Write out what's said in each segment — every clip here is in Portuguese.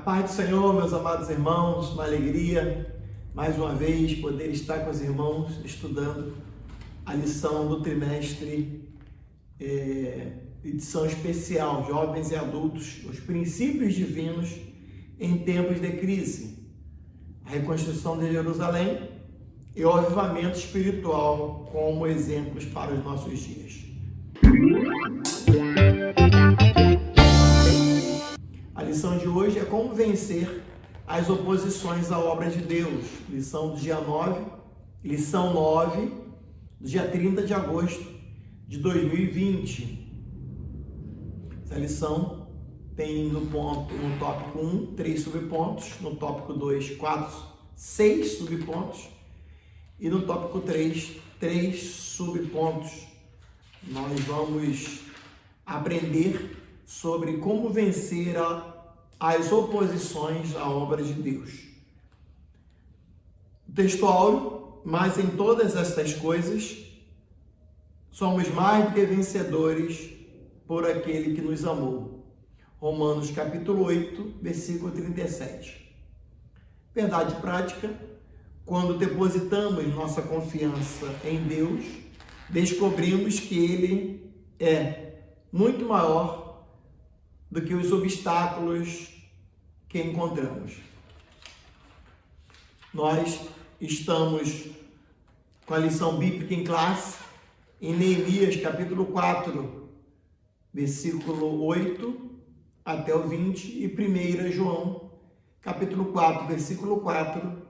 paz do Senhor, meus amados irmãos, uma alegria, mais uma vez, poder estar com os irmãos estudando a lição do trimestre, edição especial, jovens e adultos, os princípios divinos em tempos de crise, a reconstrução de Jerusalém e o avivamento espiritual como exemplos para os nossos dias. A lição de hoje é como vencer as oposições à obra de Deus. Lição do dia 9, lição 9, do dia 30 de agosto de 2020. Essa lição tem no tópico 1, 3 subpontos, no tópico 2, 6 subpontos e no tópico 3, 3 subpontos. Nós vamos aprender sobre como vencer as oposições à obra de Deus. O texto áureo, mas em todas estas coisas, somos mais do que vencedores por aquele que nos amou. Romanos capítulo 8, versículo 37. Verdade prática, quando depositamos nossa confiança em Deus, descobrimos que Ele é muito maior do que os obstáculos que encontramos. Nós estamos com a lição bíblica em classe, em Neemias capítulo 4, versículo 8 até o 20, e 1 João capítulo 4, versículo 4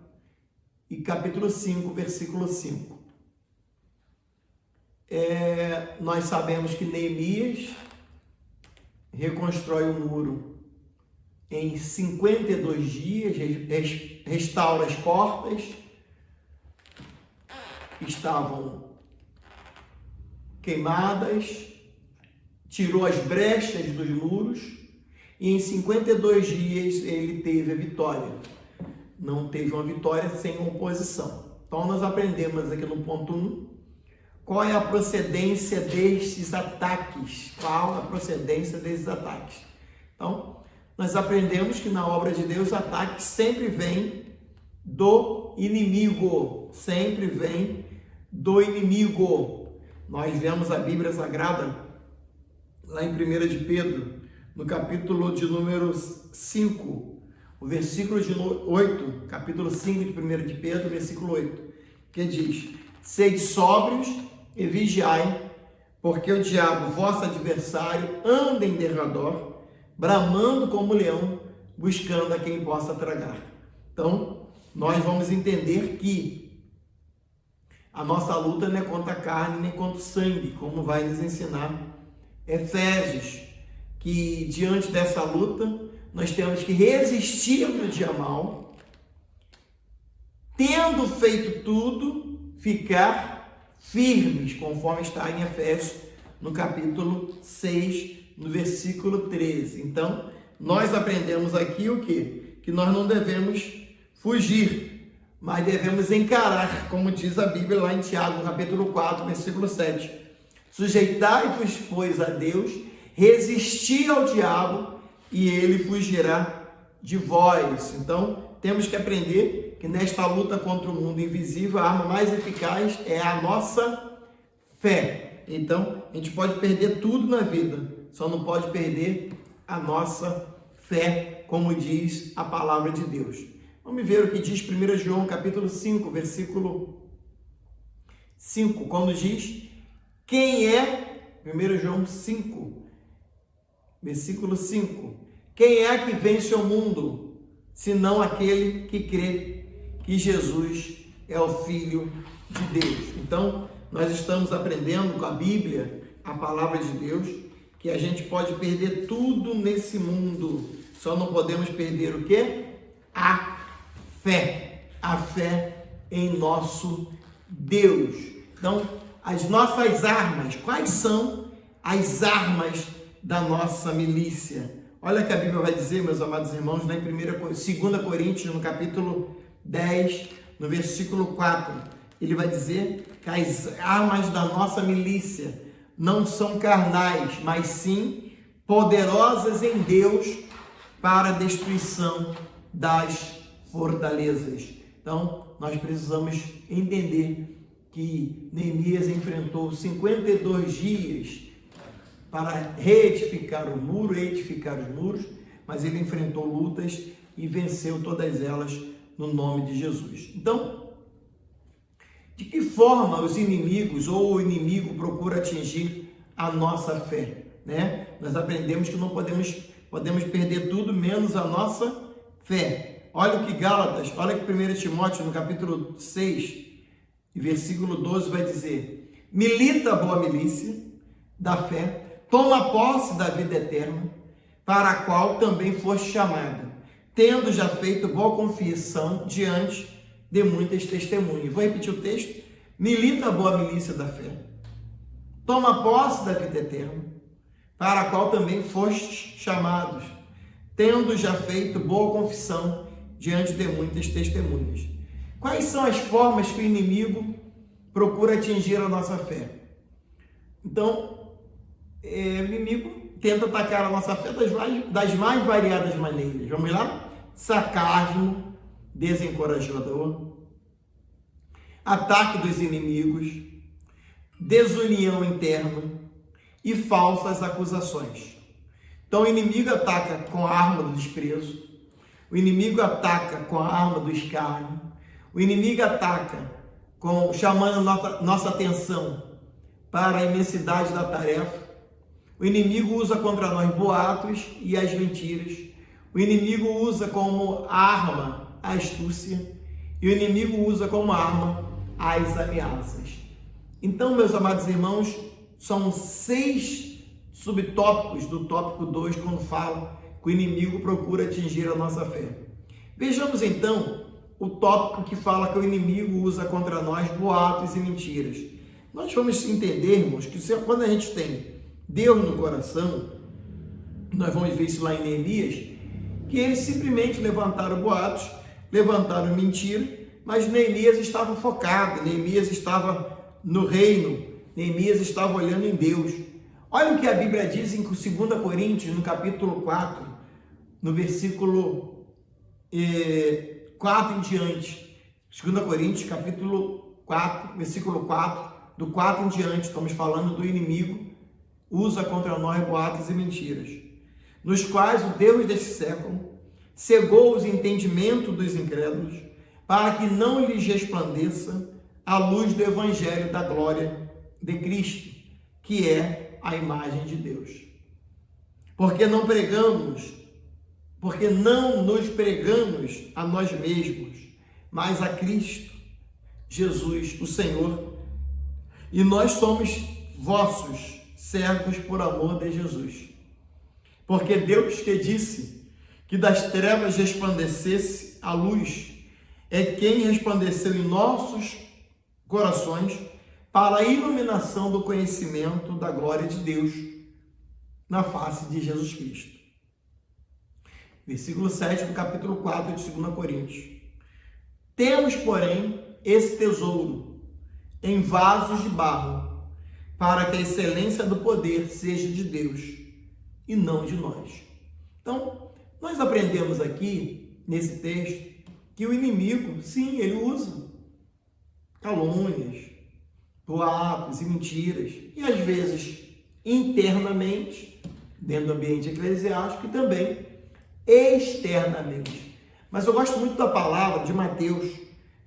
e capítulo 5, versículo 5. Nós sabemos que Neemias reconstrói o muro em 52 dias, restaura as portas que estavam queimadas, tirou as brechas dos muros e em 52 dias ele teve a vitória. Não teve uma vitória sem oposição. Então nós aprendemos aqui no ponto 1, qual é a procedência destes ataques? Qual a procedência desses ataques? Então, nós aprendemos que na obra de Deus, o ataque sempre vem do inimigo. Sempre vem do inimigo. Nós vemos a Bíblia Sagrada, lá em 1 de Pedro, no capítulo de número 5, o versículo de 8, capítulo 5 de 1 de Pedro, versículo 8, que diz: sede sóbrios e vigiai, porque o diabo, vosso adversário, anda em derredor, bramando como leão, buscando a quem possa tragar. Então, nós vamos entender que a nossa luta não é contra a carne, nem contra o sangue, como vai nos ensinar Efésios, que diante dessa luta, nós temos que resistir no dia mal, tendo feito tudo, ficar firmes, conforme está em Efésios, no capítulo 6, no versículo 13. Então, nós aprendemos aqui o quê? Que nós não devemos fugir, mas devemos encarar, como diz a Bíblia lá em Tiago, capítulo 4, versículo 7. Sujeitai-vos, pois, a Deus, resisti ao diabo, e ele fugirá de vós. Então, temos que aprender que nesta luta contra o mundo invisível, a arma mais eficaz é a nossa fé. Então, a gente pode perder tudo na vida, só não pode perder a nossa fé, como diz a palavra de Deus. Vamos ver o que diz 1 João capítulo 5, versículo 5, quando diz quem é, 1 João 5, versículo 5, quem é que vence o mundo, senão aquele que crê que Jesus é o Filho de Deus. Então, nós estamos aprendendo com a Bíblia, a palavra de Deus, que a gente pode perder tudo nesse mundo, só não podemos perder o quê? A fé em nosso Deus. Então, as nossas armas, quais são as armas da nossa milícia? Olha o que a Bíblia vai dizer, meus amados irmãos, lá em 2 Coríntios, no capítulo 10, no versículo 4, ele vai dizer que as armas da nossa milícia não são carnais, mas sim poderosas em Deus para a destruição das fortalezas. Então, nós precisamos entender que Neemias enfrentou 52 dias para reedificar o muro, edificar os muros, mas ele enfrentou lutas e venceu todas elas no nome de Jesus. Então, de que forma os inimigos ou o inimigo procura atingir a nossa fé, né? Nós aprendemos que não podemos perder tudo menos a nossa fé. Olha o que Gálatas, olha que 1 Timóteo, no capítulo 6, versículo 12, vai dizer: milita a boa milícia da fé, toma posse da vida eterna, para a qual também foste chamado, tendo já feito boa confissão diante de muitas testemunhas. Vou repetir o texto: milita a boa milícia da fé, toma posse da vida eterna, para a qual também fostes chamados, tendo já feito boa confissão diante de muitas testemunhas. Quais são as formas que o inimigo procura atingir a nossa fé? Então, o inimigo tenta atacar a nossa fé das mais variadas maneiras. Vamos lá? Sarcasmo desencorajador, ataque dos inimigos, desunião interna e falsas acusações. Então o inimigo ataca com a arma do desprezo, o inimigo ataca com a arma do escárnio, o inimigo ataca chamando nossa atenção para a imensidade da tarefa, o inimigo usa contra nós boatos e as mentiras, o inimigo usa como arma a astúcia e o inimigo usa como arma as ameaças. Então, meus amados irmãos, são 6 subtópicos do tópico 2, quando fala que o inimigo procura atingir a nossa fé. Vejamos então o tópico que fala que o inimigo usa contra nós boatos e mentiras. Nós vamos entendermos que quando a gente tem Deus no coração, nós vamos ver isso lá em Neemias, que eles simplesmente levantaram boatos, levantaram mentira, mas Neemias estava focado, Neemias estava no reino, Neemias estava olhando em Deus. Olha o que a Bíblia diz em 2 Coríntios, no capítulo 4, no versículo 4 em diante. 2 Coríntios, capítulo 4, versículo 4, do 4 em diante, estamos falando do inimigo, usa contra nós boatos e mentiras, nos quais o Deus deste século cegou os entendimentos dos incrédulos, para que não lhes resplandeça a luz do evangelho da glória de Cristo, que é a imagem de Deus. Porque não nos pregamos a nós mesmos, mas a Cristo, Jesus, o Senhor, e nós somos vossos servos por amor de Jesus. Porque Deus que disse que das trevas resplandecesse a luz, é quem resplandeceu em nossos corações para a iluminação do conhecimento da glória de Deus na face de Jesus Cristo. Versículo 7 do capítulo 4 de 2 Coríntios. Temos, porém, esse tesouro em vasos de barro, para que a excelência do poder seja de Deus e não de nós. Então, nós aprendemos aqui, nesse texto, que o inimigo, sim, ele usa calúnias, boatos e mentiras, e às vezes internamente, dentro do ambiente eclesiástico, e também externamente. Mas eu gosto muito da palavra de Mateus,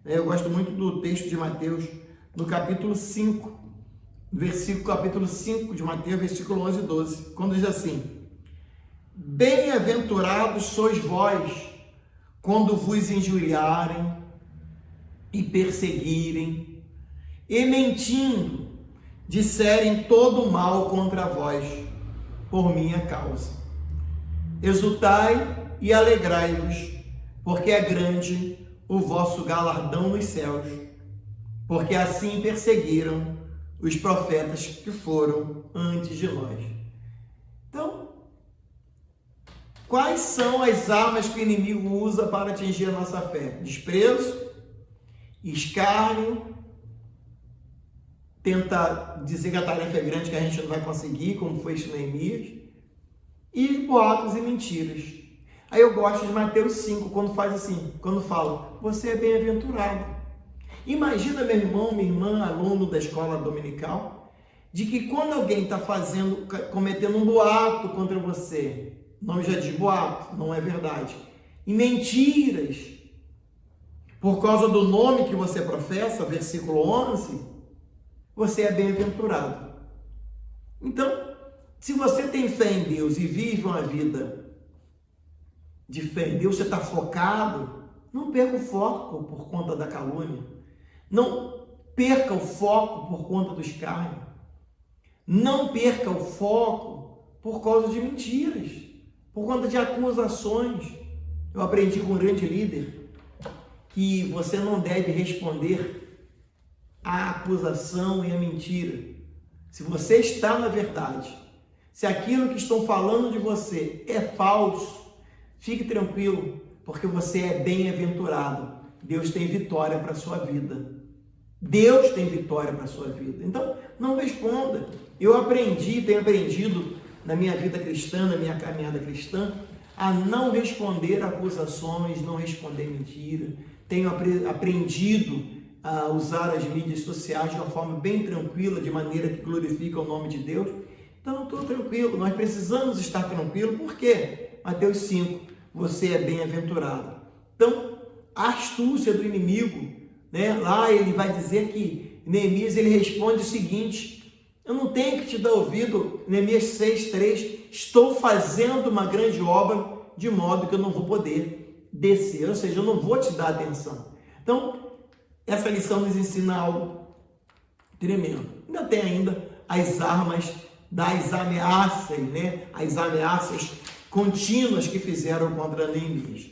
né? Eu gosto muito do texto de Mateus, no capítulo 5, capítulo 5 de Mateus, versículo 11 e 12, quando diz assim: bem-aventurados sois vós, quando vos injuriarem e perseguirem, e mentindo, disserem todo mal contra vós, por minha causa. Exultai e alegrai-vos, porque é grande o vosso galardão nos céus, porque assim perseguiram os profetas que foram antes de nós. Então, quais são as armas que o inimigo usa para atingir a nossa fé? Desprezo, escárnio, tenta dizer que a tarefa é grande, que a gente não vai conseguir, como foi isso em Neemias, e boatos e mentiras. Aí eu gosto de Mateus 5, quando faz assim, quando fala, você é bem-aventurado. Imagina, meu irmão, minha irmã, aluno da escola dominical, de que quando alguém está cometendo um boato contra você, o nome já diz boato, não é verdade, e mentiras, por causa do nome que você professa, versículo 11, você é bem-aventurado. Então, se você tem fé em Deus e vive uma vida de fé em Deus, você está focado, não perca o foco por conta da calúnia. Não perca o foco por conta do escárnio. Não perca o foco por causa de mentiras, por conta de acusações. Eu aprendi com um grande líder que você não deve responder à acusação e à mentira. Se você está na verdade, se aquilo que estão falando de você é falso, fique tranquilo, porque você é bem-aventurado. Deus tem vitória para a sua vida. Deus tem vitória para a sua vida. Então, não responda. Eu tenho aprendido na minha vida cristã, na minha caminhada cristã, a não responder acusações, não responder mentira. Tenho aprendido a usar as mídias sociais de uma forma bem tranquila, de maneira que glorifica o nome de Deus. Então, estou tranquilo. Nós precisamos estar tranquilos. Por quê? Mateus 5, você é bem-aventurado. Então, a astúcia do inimigo, lá ele vai dizer que Neemias ele responde o seguinte: eu não tenho que te dar ouvido, Neemias 6:3, estou fazendo uma grande obra de modo que eu não vou poder descer, ou seja, eu não vou te dar atenção. Então, essa lição nos ensina algo tremendo. Ainda tem as armas das ameaças, as ameaças contínuas que fizeram contra Neemias.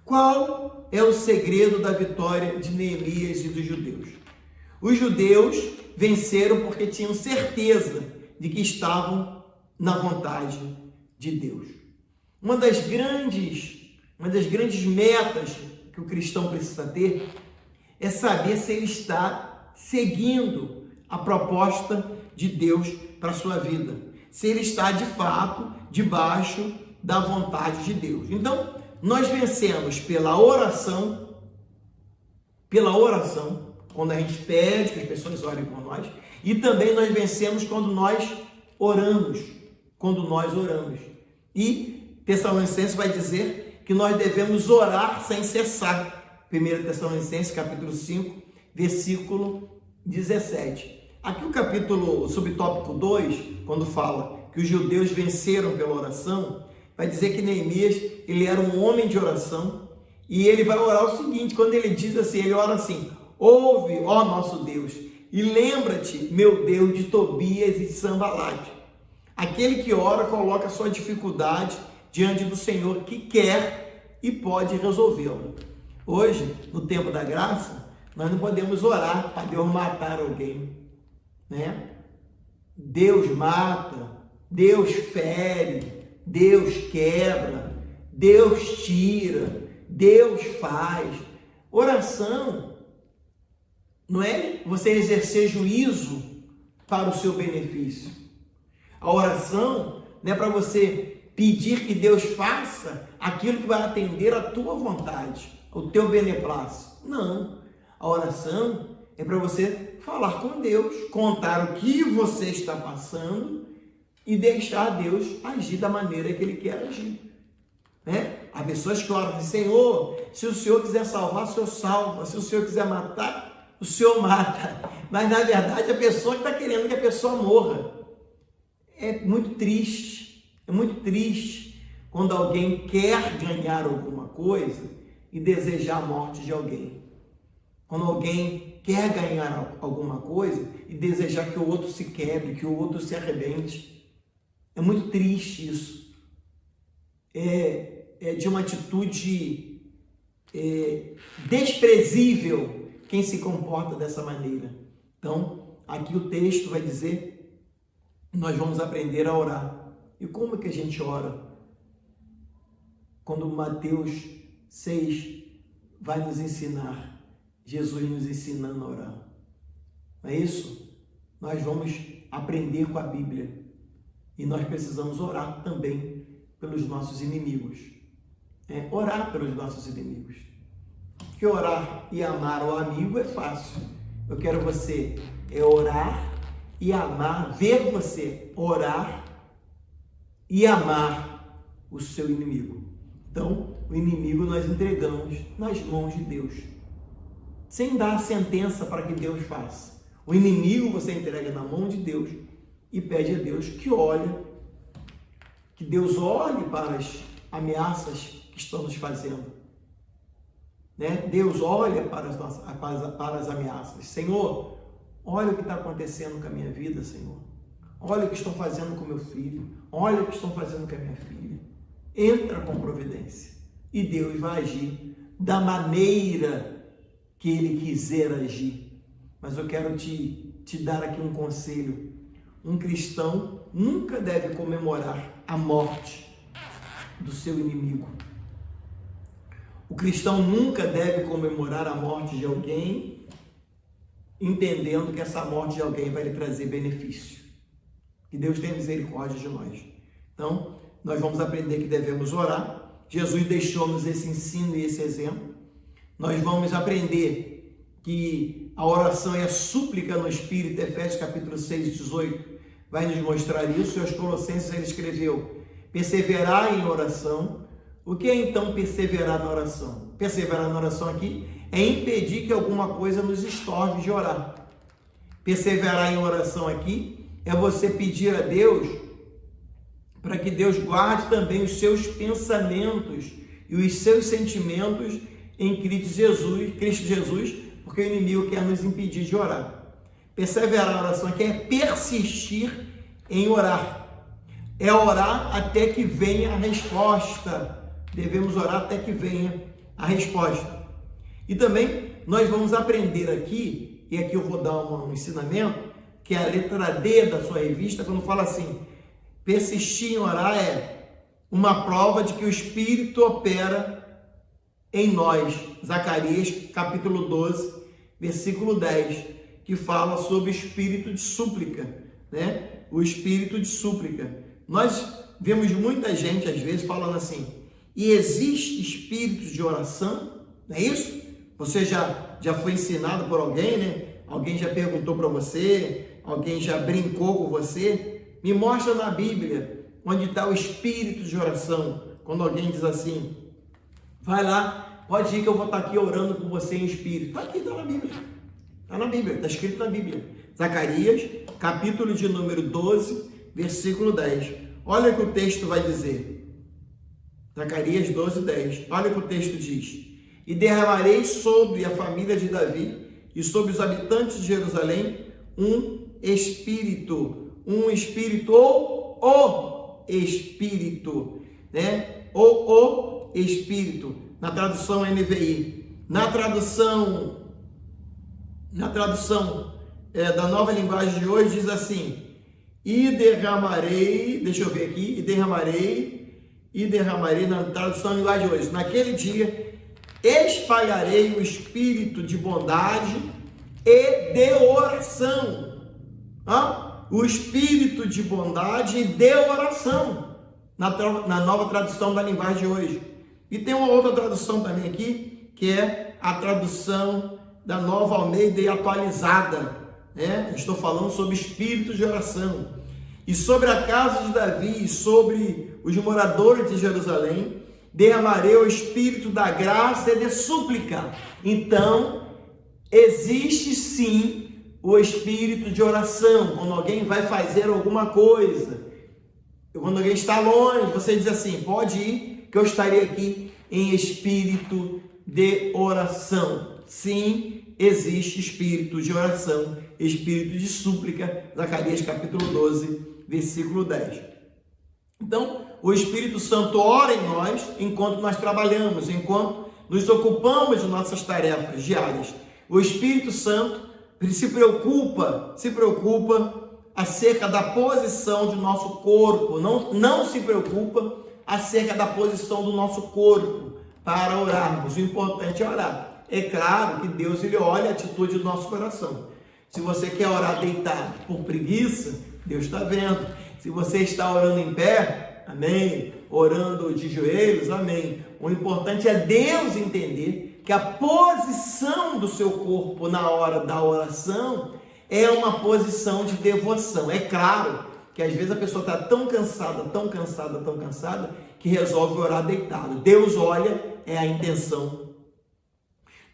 Qual é o segredo da vitória de Neemias e dos judeus? Os judeus venceram porque tinham certeza de que estavam na vontade de Deus. Uma das grandes metas que o cristão precisa ter é saber se ele está seguindo a proposta de Deus para a sua vida, se ele está de fato debaixo da vontade de Deus. Então, nós vencemos pela oração, quando a gente pede que as pessoas orem por nós, e também nós vencemos quando nós oramos, E Tessalonicenses vai dizer que nós devemos orar sem cessar. 1 Tessalonicenses, capítulo 5, versículo 17. Aqui o subtópico 2, quando fala que os judeus venceram pela oração, vai dizer que Neemias, ele era um homem de oração, e ele vai orar o seguinte, quando ele diz assim, ele ora assim: ouve, ó nosso Deus, e lembra-te, meu Deus, de Tobias e Sanbalate. Aquele que ora coloca a sua dificuldade diante do Senhor, que quer e pode resolvê-la. Hoje, no tempo da graça, nós não podemos orar para Deus matar alguém, Deus mata, Deus fere, Deus quebra, Deus tira, Deus faz. Oração não é você exercer juízo para o seu benefício. A oração não é para você pedir que Deus faça aquilo que vai atender a tua vontade, o teu beneplácito. Não. A oração é para você falar com Deus, contar o que você está passando e deixar Deus agir da maneira que Ele quer agir. Há pessoas que oram assim: Senhor, se o Senhor quiser salvar, o Senhor salva. Se o Senhor quiser matar, o Senhor mata. Mas, na verdade, a pessoa que está querendo que a pessoa morra. É muito triste quando alguém quer ganhar alguma coisa e desejar a morte de alguém. Quando alguém quer ganhar alguma coisa e desejar que o outro se quebre, que o outro se arrebente. É muito triste isso. É de uma atitude desprezível quem se comporta dessa maneira. Então, aqui o texto vai dizer, nós vamos aprender a orar. E como é que a gente ora? Quando Mateus 6 vai nos ensinar, Jesus nos ensinando a orar. Não é isso? Nós vamos aprender com a Bíblia. E nós precisamos orar também pelos nossos inimigos. orar pelos nossos inimigos. Porque orar e amar o amigo é fácil. Eu quero você orar e amar, ver você orar e amar o seu inimigo. Então, o inimigo nós entregamos nas mãos de Deus, sem dar sentença para que Deus faça. O inimigo você entrega na mão de Deus e pede a Deus que Deus olhe para as ameaças que estão nos fazendo. Deus olha para as ameaças. Senhor, olha o que está acontecendo com a minha vida, Senhor. Olha o que estão fazendo com meu filho. Olha o que estão fazendo com a minha filha. Entra com providência. E Deus vai agir da maneira que Ele quiser agir. Mas eu quero te dar aqui um conselho. Um cristão nunca deve comemorar a morte do seu inimigo. O cristão nunca deve comemorar a morte de alguém, entendendo que essa morte de alguém vai lhe trazer benefício. Que Deus tenha misericórdia de nós. Então, nós vamos aprender que devemos orar. Jesus deixou-nos esse ensino e esse exemplo. Nós vamos aprender que a oração e a súplica no Espírito, Efésios capítulo 6, 18, vai nos mostrar isso. E aos Colossenses ele escreveu: perseverar em oração. O que é então perseverar na oração? Perseverar na oração aqui é impedir que alguma coisa nos estorve de orar. Perseverar em oração aqui é você pedir a Deus para que Deus guarde também os seus pensamentos e os seus sentimentos em Cristo Jesus, porque o inimigo quer nos impedir de orar. Perseverar na oração aqui é persistir em orar. É orar até que venha a resposta. Devemos orar até que venha a resposta. E também nós vamos aprender aqui, e aqui eu vou dar um ensinamento, que é a letra D da sua revista, quando fala assim: persistir em orar é uma prova de que o Espírito opera em nós. Zacarias capítulo 12, versículo 10, que fala sobre o espírito de súplica, O espírito de súplica. Nós vemos muita gente, às vezes, falando assim: e existe espírito de oração? Não é isso? Você já foi ensinado por alguém, Alguém já perguntou para você, alguém já brincou com você. Me mostra na Bíblia onde está o espírito de oração. Quando alguém diz assim: vai lá, pode ir que eu vou estar aqui orando com você em espírito. Está aqui, está na Bíblia. Está na Bíblia, está escrito na Bíblia. Zacarias, capítulo de número 12, versículo 10. Olha o que o texto vai dizer. Zacarias 12, 10. Olha o que o texto diz: e derramarei sobre a família de Davi e sobre os habitantes de Jerusalém um espírito, ou o espírito, Ou o espírito, na tradução NVI. Na tradução da nova linguagem de hoje diz assim: e derramarei, deixa eu ver aqui, e derramarei na tradução da linguagem de hoje. Naquele dia espalharei o espírito de bondade e de oração. O espírito de bondade e de oração, na nova tradução da linguagem de hoje. E tem uma outra tradução também aqui, que é a tradução da Nova Almeida e atualizada. Estou falando sobre espírito de oração. E sobre a casa de Davi e sobre os moradores de Jerusalém, derramarei o espírito da graça e de súplica. Então, existe sim o espírito de oração. Quando alguém vai fazer alguma coisa, quando alguém está longe, você diz assim: pode ir, que eu estarei aqui em espírito de oração. Sim, existe espírito de oração, espírito de súplica. Zacarias capítulo 12, versículo 10. Então, o Espírito Santo ora em nós enquanto nós trabalhamos, enquanto nos ocupamos de nossas tarefas diárias. O Espírito Santo se preocupa acerca da posição do nosso corpo, não se preocupa acerca da posição do nosso corpo para orarmos. O importante é orar. É claro que Deus ele olha a atitude do nosso coração. Se você quer orar deitado por preguiça, Deus está vendo. Se você está orando em pé, amém, orando de joelhos, amém. O importante é Deus entender que a posição do seu corpo na hora da oração é uma posição de devoção. É claro que às vezes a pessoa está tão cansada, que resolve orar deitado. Deus olha, é a intenção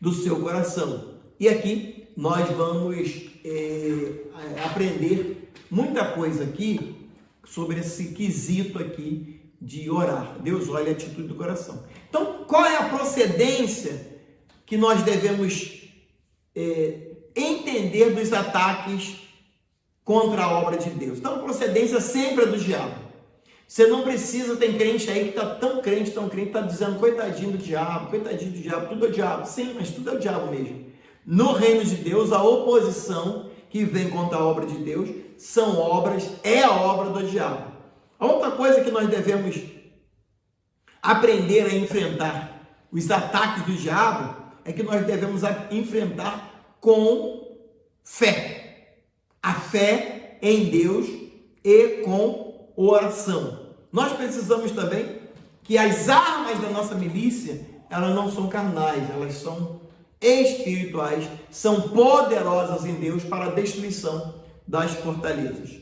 do seu coração. E aqui nós vamos aprender muita coisa aqui sobre esse quesito aqui de orar. Deus olha a atitude do coração. Então, qual é a procedência que nós devemos entender dos ataques contra a obra de Deus? Então, a procedência sempre é do diabo. Você não precisa, tem crente aí que está tão crente, está dizendo coitadinho do diabo, tudo é o diabo. Sim, mas tudo é o diabo mesmo. No reino de Deus, a oposição que vem contra a obra de Deus é a obra do diabo. A outra coisa que nós devemos aprender a enfrentar os ataques do diabo é que nós devemos enfrentar com fé. A fé em Deus e com oração. Nós precisamos também que as armas da nossa milícia, elas não são carnais, elas são espirituais, são poderosas em Deus para a destruição das fortalezas.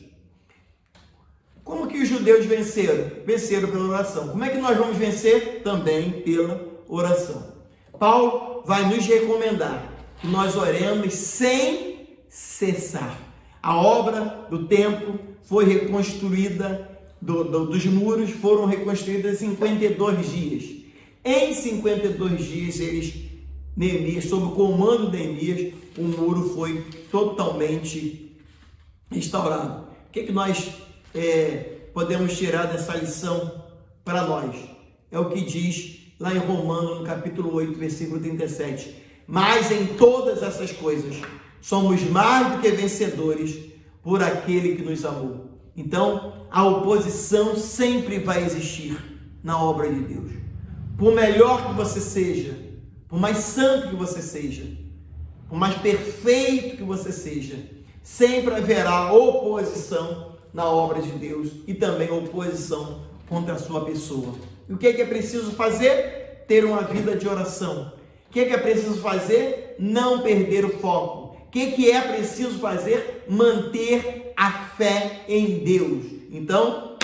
Como que os judeus venceram? Venceram pela oração. Como é que nós vamos vencer? Também pela oração. Paulo vai nos recomendar que nós oremos sem cessar. A obra do templo foi reconstruída, dos muros foram reconstruídas em 52 dias. Em 52 dias, Neemias, sob o comando de Neemias, o muro foi totalmente restaurado. O que nós podemos tirar dessa lição para nós? É o que diz lá em Romanos, no capítulo 8, versículo 37. Mas em todas essas coisas, somos mais do que vencedores por aquele que nos amou. Então, a oposição sempre vai existir na obra de Deus. Por melhor que você seja, por mais santo que você seja, por mais perfeito que você seja, sempre haverá oposição na obra de Deus e também oposição contra a sua pessoa. E o que é preciso fazer? Ter uma vida de oração. O que é preciso fazer? Não perder o foco. O que é preciso fazer? Manter a fé em Deus. Então,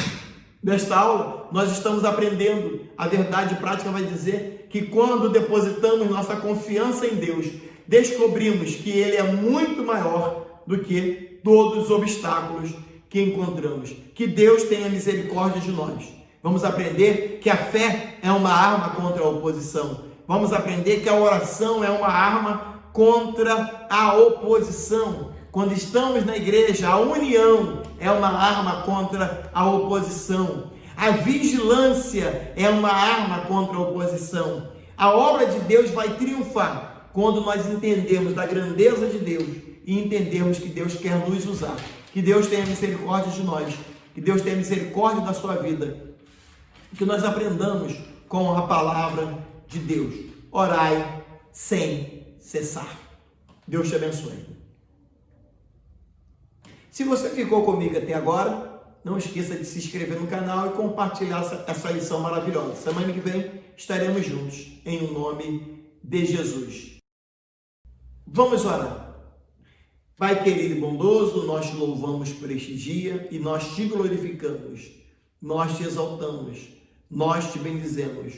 nesta aula, nós estamos aprendendo. A verdade prática vai dizer que quando depositamos nossa confiança em Deus, descobrimos que Ele é muito maior do que todos os obstáculos que encontramos. Que Deus tenha misericórdia de nós. Vamos aprender que a fé é uma arma contra a oposição. Vamos aprender que a oração é uma arma contra a oposição. Quando estamos na igreja, a união é uma arma contra a oposição. A vigilância é uma arma contra a oposição. A obra de Deus vai triunfar quando nós entendemos da grandeza de Deus e entendemos que Deus quer nos usar. Que Deus tenha misericórdia de nós. Que Deus tenha misericórdia da sua vida. Que nós aprendamos com a palavra de Deus. Orai sem cessar. Deus te abençoe. Se você ficou comigo até agora, não esqueça de se inscrever no canal e compartilhar essa lição maravilhosa. Semana que vem estaremos juntos, em nome de Jesus. Vamos orar. Pai querido e bondoso, nós te louvamos por este dia e nós te glorificamos, nós te exaltamos, nós te bendizemos.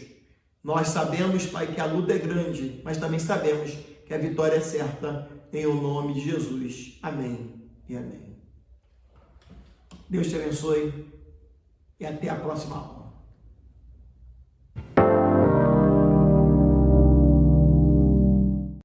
Nós sabemos, Pai, que a luta é grande, mas também sabemos que a vitória é certa, em o nome de Jesus. Amém e amém. Deus te abençoe e até a próxima aula.